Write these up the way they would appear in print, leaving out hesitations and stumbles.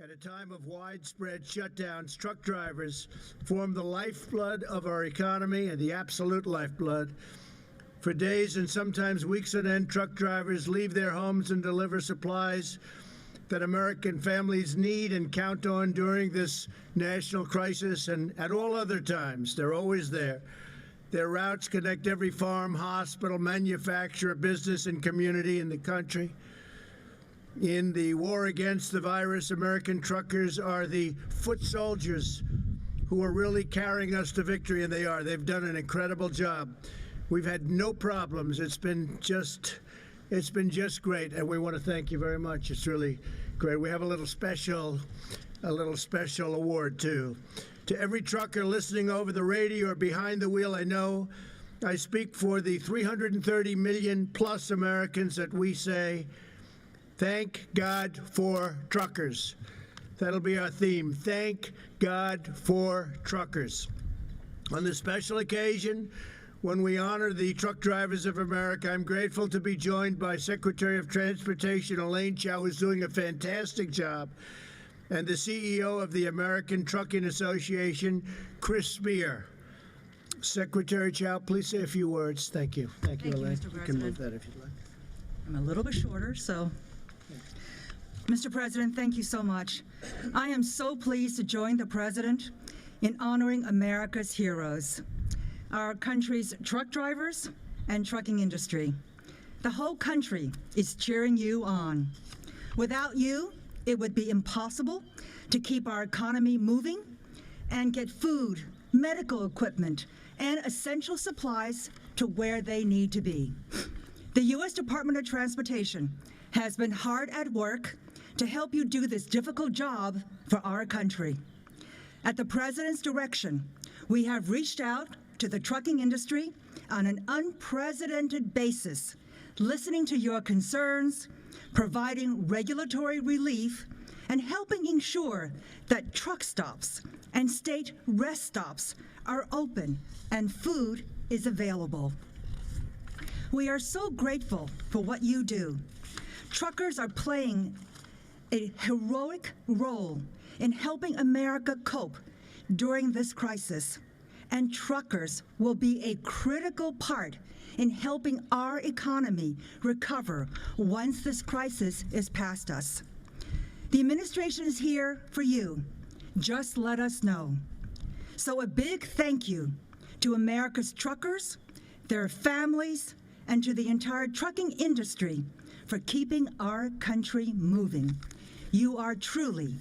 At a time of widespread shutdowns, truck drivers form the lifeblood of our economy and the absolute lifeblood. For days and sometimes weeks on end, truck drivers leave their homes and deliver supplies that American families need and count on during this national crisis and at all other times. They're always there. Their routes connect every farm, hospital, manufacturer, business, and community in the country. In the war against the virus, American truckers are the foot soldiers who are really carrying us to victory, and they are. They've done an incredible job. We've had no problems. It's been just great, and we want to thank you very much. It's really great. We have a little special award too. To every trucker listening over the radio or behind the wheel, I know I speak for the 330 million plus Americans that we say, thank God for truckers. That'll be our theme. Thank God for truckers. On this special occasion, when we honor the truck drivers of America, I'm grateful to be joined by Secretary of Transportation Elaine Chao, who's doing a fantastic job, and the CEO of the American Trucking Association, Chris Spear. Secretary Chao, please say a few words. Thank you. Thank you, Elaine. Mr. You can move that if you'd like. I'm a little bit shorter, so. Mr. President, thank you so much. I am so pleased to join the President in honoring America's heroes, our country's truck drivers and trucking industry. The whole country is cheering you on. Without you, it would be impossible to keep our economy moving and get food, medical equipment, and essential supplies to where they need to be. The U.S. Department of Transportation has been hard at work to help you do this difficult job for our country. At the President's direction, we have reached out to the trucking industry on an unprecedented basis, listening to your concerns, providing regulatory relief, and helping ensure that truck stops and state rest stops are open and food is available. We are so grateful for what you do. Truckers are playing a heroic role in helping America cope during this crisis, and truckers will be a critical part in helping our economy recover once this crisis is past us. The administration is here for you. Just let us know. So a big thank you to America's truckers, their families, and to the entire trucking industry for keeping our country moving. You are truly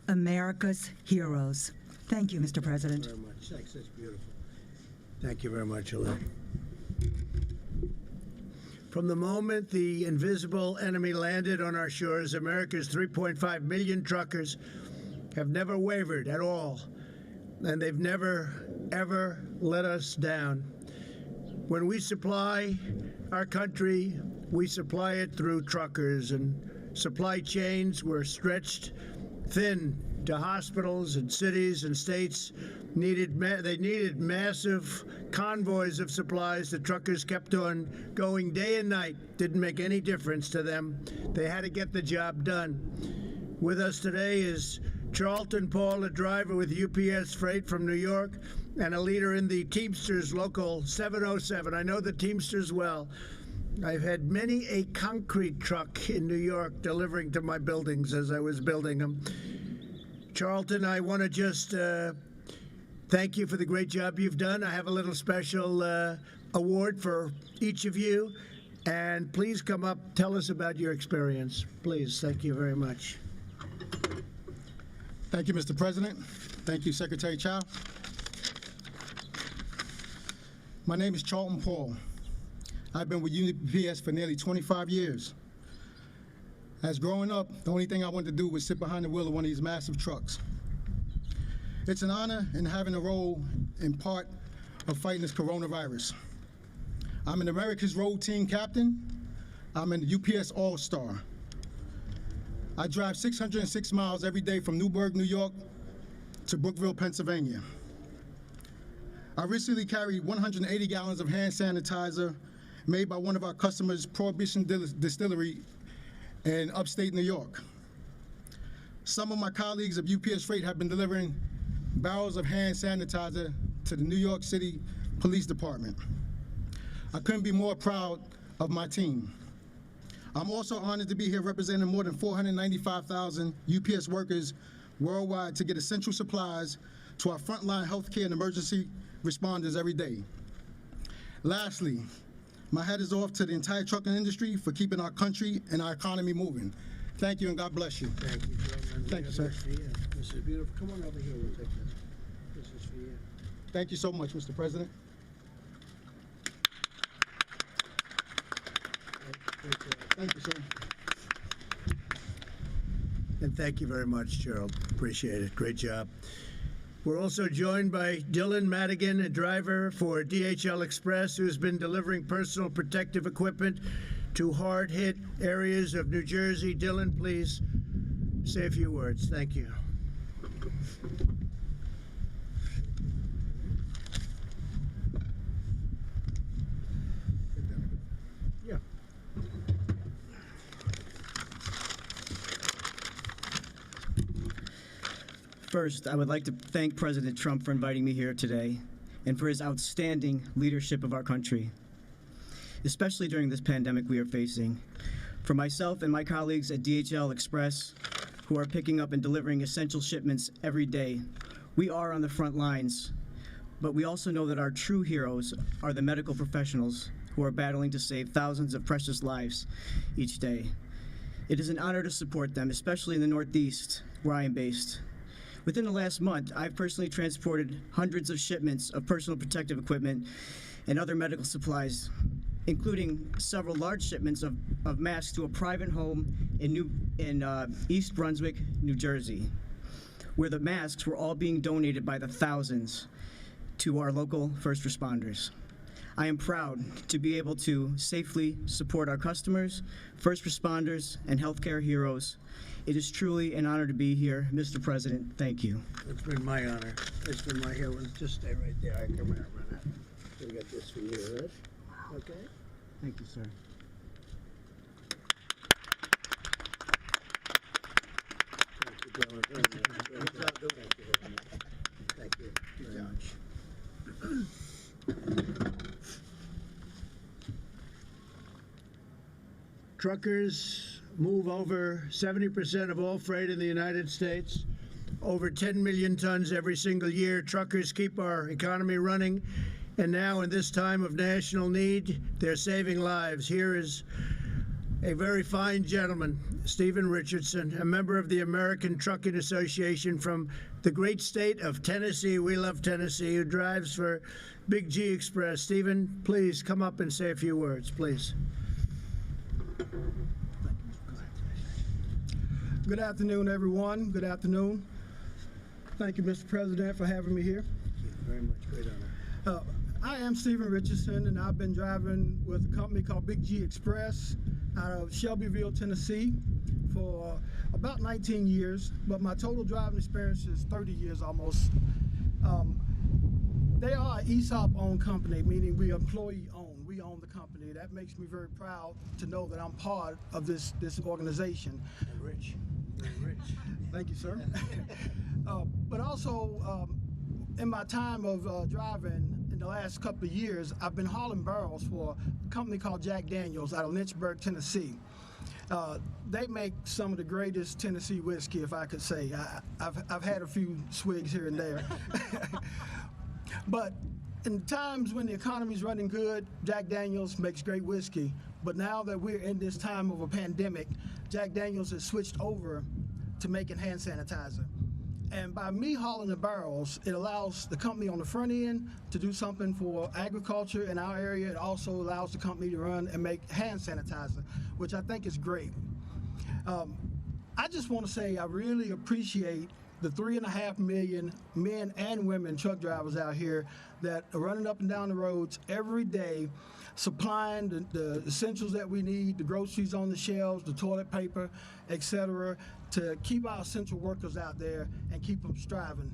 America's heroes. Thank you, Mr. President. Thank you very much. Thanks. That's beautiful. Thank you very much, Elaine. From the moment the invisible enemy landed on our shores, America's 3.5 million truckers have never wavered at all, and they've never, ever let us down. When we supply our country, we supply it through truckers, and supply chains were stretched thin to hospitals and cities and states. They needed massive convoys of supplies. The truckers kept on going day and night. Didn't make any difference to them. They had to get the job done. With us today is Charlton Paul, a driver with UPS Freight from New York and a leader in the Teamsters Local 707. I know the Teamsters well. I've had many a concrete truck in New York delivering to my buildings as I was building them. Charlton, I want to just thank you for the great job you've done. I have a little special award for each of you. And please come up, tell us about your experience. Please, thank you very much. Thank you, Mr. President. Thank you, Secretary Chao. My name is Charlton Paul. I've been with UPS for nearly 25 years. As growing up, the only thing I wanted to do was sit behind the wheel of one of these massive trucks. It's an honor in having a role in part of fighting this coronavirus. I'm an America's Road Team captain. I'm an UPS All-Star. I drive 606 miles every day from Newburgh, New York to Brookville, Pennsylvania. I recently carried 180 gallons of hand sanitizer made by one of our customers, Prohibition Distillery in upstate New York. Some of my colleagues of UPS Freight have been delivering barrels of hand sanitizer to the New York City Police Department. I couldn't be more proud of my team. I'm also honored to be here representing more than 495,000 UPS workers worldwide to get essential supplies to our frontline healthcare and emergency responders every day. Lastly, my hat is off to the entire trucking industry for keeping our country and our economy moving. Thank you, and God bless you. Thank you, gentlemen. Thank you, sir. This is for you. This is beautiful. Come on over here. We'll take this. This is for you. Thank you so much, Mr. President. Great job. Thank you, sir. And thank you very much, Gerald. Appreciate it. Great job. We're also joined by Dylan Madigan, a driver for DHL Express, who's been delivering personal protective equipment to hard-hit areas of New Jersey. Dylan, please say a few words. Thank you. Yeah. First, I would like to thank President Trump for inviting me here today and for his outstanding leadership of our country, especially during this pandemic we are facing. For myself and my colleagues at DHL Express, who are picking up and delivering essential shipments every day, we are on the front lines, but we also know that our true heroes are the medical professionals who are battling to save thousands of precious lives each day. It is an honor to support them, especially in the Northeast, where I am based. Within the last month, I've personally transported hundreds of shipments of personal protective equipment and other medical supplies, including several large shipments of masks to a private home in East Brunswick, New Jersey, where the masks were all being donated by the thousands to our local first responders. I am proud to be able to safely support our customers, first responders, and healthcare heroes. It is truly an honor to be here. Mr. President, thank you. It's been my honor. It's been my honor. Just stay right there. I can remember that. We got this for you, right? Okay. Thank you, sir. Thank you, Dylan. Thank you. Thank you very much. Thank you very much. Truckers move over 70% of all freight in the United States, over 10 million tons every single year. Truckers keep our economy running, and now in this time of national need, they're saving lives. Here is a very fine gentleman, Stephen Richardson, a member of the American Trucking Association from the great state of Tennessee. We love Tennessee, who drives for Big G Express. Stephen, please come up and say a few words, please. Good afternoon, everyone. Good afternoon. Thank you, Mr. President, for having me here. Thank you very much. Great honor. I am Stephen Richardson, and I've been driving with a company called Big G Express out of Shelbyville, Tennessee, for about 19 years, but my total driving experience is 30 years almost. They are an ESOP-owned company, meaning we employee-owned. We own the company. That makes me very proud to know that I'm part of this organization. And rich. Very rich. Thank you, sir. But also, in my time of driving in the last couple of years, I've been hauling barrels for a company called Jack Daniels out of Lynchburg, Tennessee. They make some of the greatest Tennessee whiskey, if I could say. I've had a few swigs here and there. But in times when the economy's running good, Jack Daniels makes great whiskey. But now that we're in this time of a pandemic, Jack Daniels has switched over to making hand sanitizer. And by me hauling the barrels, it allows the company on the front end to do something for agriculture in our area. It also allows the company to run and make hand sanitizer, which I think is great. I just want to say I really appreciate the 3.5 million men and women truck drivers out here that are running up and down the roads every day, supplying the essentials that we need, the groceries on the shelves, the toilet paper, etc., to keep our essential workers out there and keep them striving.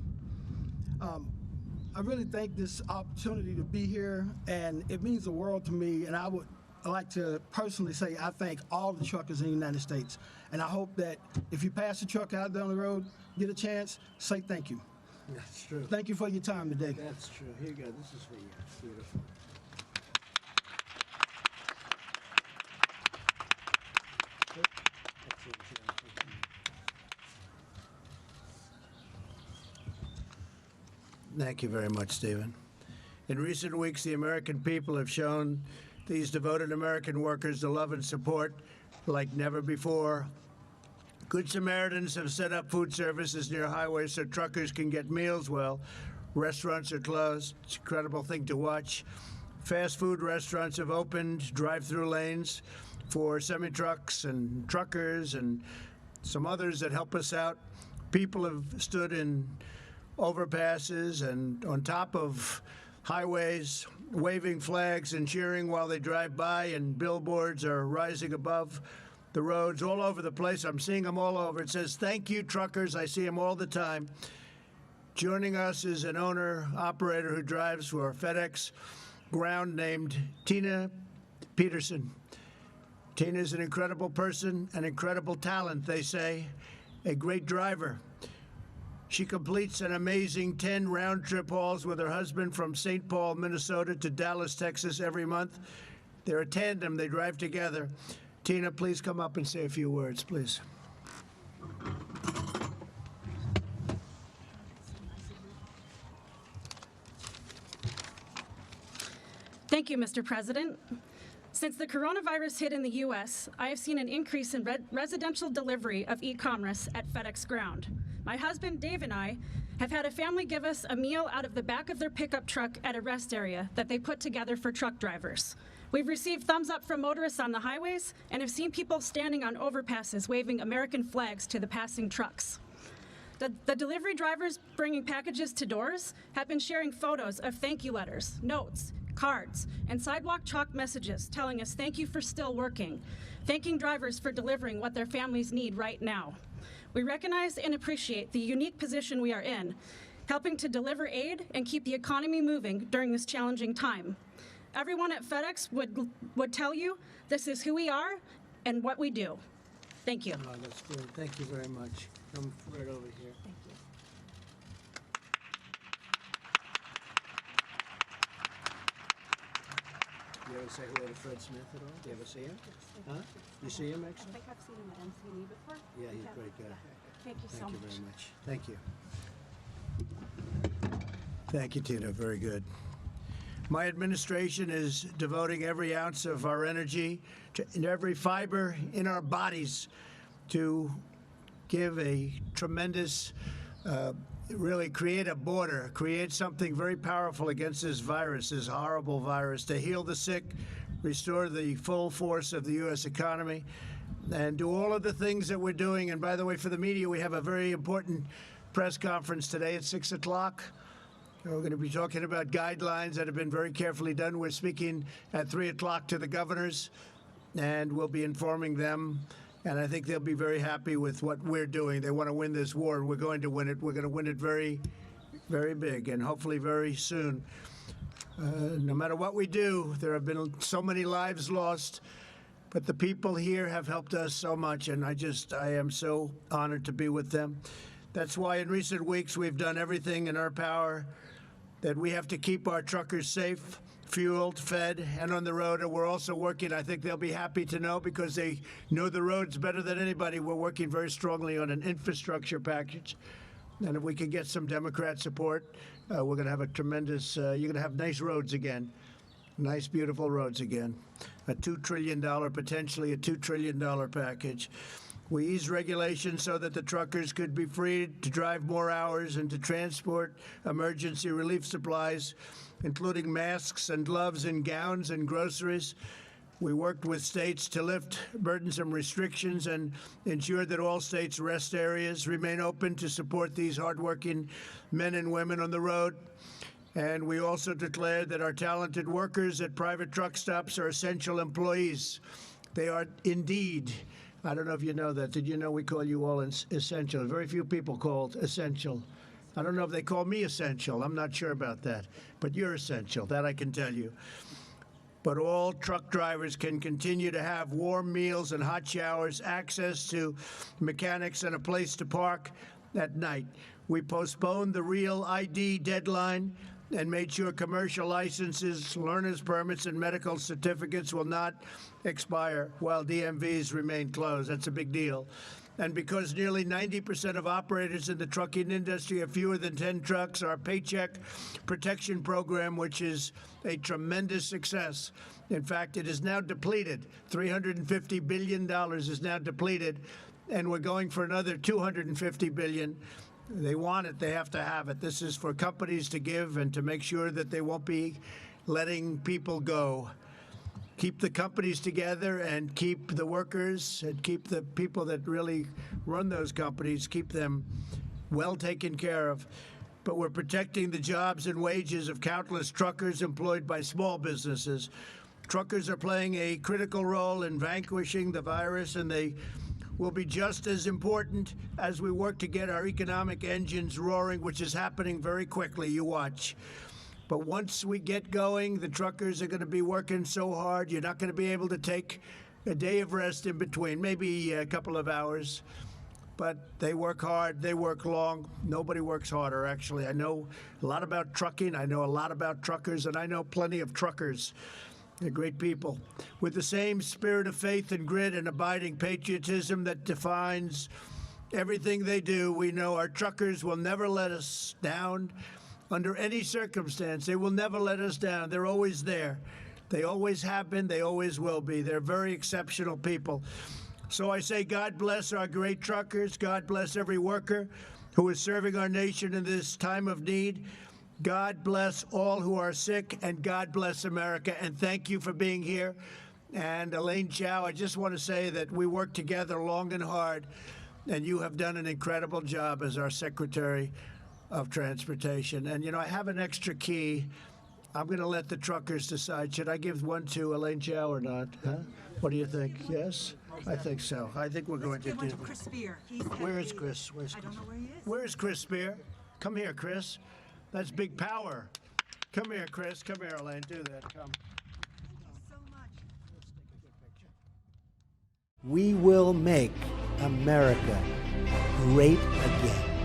I really think this opportunity to be here, and it means the world to me, and I would I'd like to personally say I thank all the truckers in the United States. And I hope that if you pass a truck out down the road, get a chance, say thank you. That's true. Thank you for your time today. That's true. Here you go. This is for you. Beautiful. Thank you very much, Stephen. In recent weeks, the American people have shown these devoted American workers the love and support like never before. Good Samaritans have set up food services near highways so truckers can get meals while restaurants are closed. It's an incredible thing to watch. Fast food restaurants have opened drive-through lanes for semi-trucks and truckers and some others that help us out. People have stood in overpasses and on top of highways, waving flags and cheering while they drive by, and billboards are rising above the roads all over the place. I'm seeing them all over. It says, "Thank you, truckers." I see them all the time. Joining us is an owner-operator who drives for FedEx Ground named Tina Peterson. Tina is an incredible person, an incredible talent, they say, a great driver. She completes an amazing 10 round-trip hauls with her husband from St. Paul, Minnesota to Dallas, Texas every month. They're a tandem. They drive together. Tina, please come up and say a few words, please. Thank you, Mr. President. Since the coronavirus hit in the U.S., I have seen an increase in residential delivery of e-commerce at FedEx Ground. My husband, Dave, and I have had a family give us a meal out of the back of their pickup truck at a rest area that they put together for truck drivers. We've received thumbs up from motorists on the highways and have seen people standing on overpasses waving American flags to the passing trucks. The delivery drivers bringing packages to doors have been sharing photos of thank you letters, notes, cards, and sidewalk chalk messages telling us thank you for still working, thanking drivers for delivering what their families need right now. We recognize and appreciate the unique position we are in, helping to deliver aid and keep the economy moving during this challenging time. Everyone at FedEx would tell you this is who we are and what we do. Thank you. Oh, that's good. Thank you very much. Come right over here. Thank you. You ever say hello to Fred Smith at all? Do you ever see him? Huh? You see him, actually? I think I've seen him at NCD before. Yeah, he's a great guy. Thank you so Thank you much. very much. Thank you. Thank you, Tina. Very good. My administration is devoting every ounce of our energy and every fiber in our bodies to give a tremendous, really create a border, create something very powerful against this virus, this horrible virus, to heal the sick, restore the full force of the U.S. economy, and do all of the things that we're doing. And by the way, for the media, we have a very important press conference today at 6 o'clock. We're going to be talking about guidelines that have been very carefully done. We're speaking at 3 o'clock to the governors, and we'll be informing them. And I think they'll be very happy with what we're doing. They want to win this war, and we're going to win it. We're going to win it very, very big, and hopefully very soon. No matter what we do, there have been so many lives lost, but the people here have helped us so much, and I am so honored to be with them. That's why in recent weeks we've done everything in our power that we have to keep our truckers safe, fueled, fed, and on the road. And we're also working, I think they'll be happy to know because they know the roads better than anybody. We're working very strongly on an infrastructure package. And if we can get some Democrat support, we're going to have a tremendous, you're going to have nice roads again. Nice, beautiful roads again. A $2 trillion, potentially a $2 trillion package. We eased regulations so that the truckers could be free to drive more hours and to transport emergency relief supplies, including masks and gloves and gowns and groceries. We worked with states to lift burdensome restrictions and ensure that all states' rest areas remain open to support these hardworking men and women on the road. And we also declared that our talented workers at private truck stops are essential employees. They are indeed. I don't know if you know that. Did you know we call you all essential? Very few people called essential. I don't know if they call me essential. I'm not sure about that. But you're essential. That I can tell you. but all truck drivers can continue to have warm meals and hot showers, access to mechanics, and a place to park at night. We postponed the real ID deadline and made sure commercial licenses, learner's permits, and medical certificates will not expire while DMVs remain closed. That's a big deal. And because nearly 90% of operators in the trucking industry have fewer than 10 trucks, our Paycheck Protection Program, which is a tremendous success. In fact, it is now depleted. $350 billion is now depleted, and we're going for another $250 billion. They want it, they have to have it. This is for companies to give and to make sure that they won't be letting people go. Keep the companies together and keep the workers and keep the people that really run those companies, keep them well taken care of. But we're protecting the jobs and wages of countless truckers employed by small businesses. Truckers are playing a critical role in vanquishing the virus, and they will be just as important as we work to get our economic engines roaring, which is happening very quickly. You watch. But once we get going, the truckers are going to be working so hard, you're not going to be able to take a day of rest in between, maybe a couple of hours. But they work hard, they work long. Nobody works harder, actually. I know a lot about trucking, I know a lot about truckers, and I know plenty of truckers. They're great people with the same spirit of faith and grit and abiding patriotism that defines everything they do. We know our truckers will never let us down under any circumstance. They will never let us down. They're always there. They always have been. They always will be. They're very exceptional people. So I say God bless our great truckers. God bless every worker who is serving our nation in this time of need. God bless all who are sick, and God bless America. And thank you for being here. And Elaine Chao, I just want to say that we worked together long and hard, and you have done an incredible job as our Secretary of Transportation. And, you know, I have an extra key. I'm going to let the truckers decide. Should I give one to Elaine Chao or not? Huh? What do you think? Yes? I think so. I think we're going to do that. Chris Spear. Where is Chris? Where's I don't know where he is. Where's Chris Spear? Come here, Chris. That's big power. Come here, Chris. Come here, Elaine. Do that. Come. So much. We will make America great again.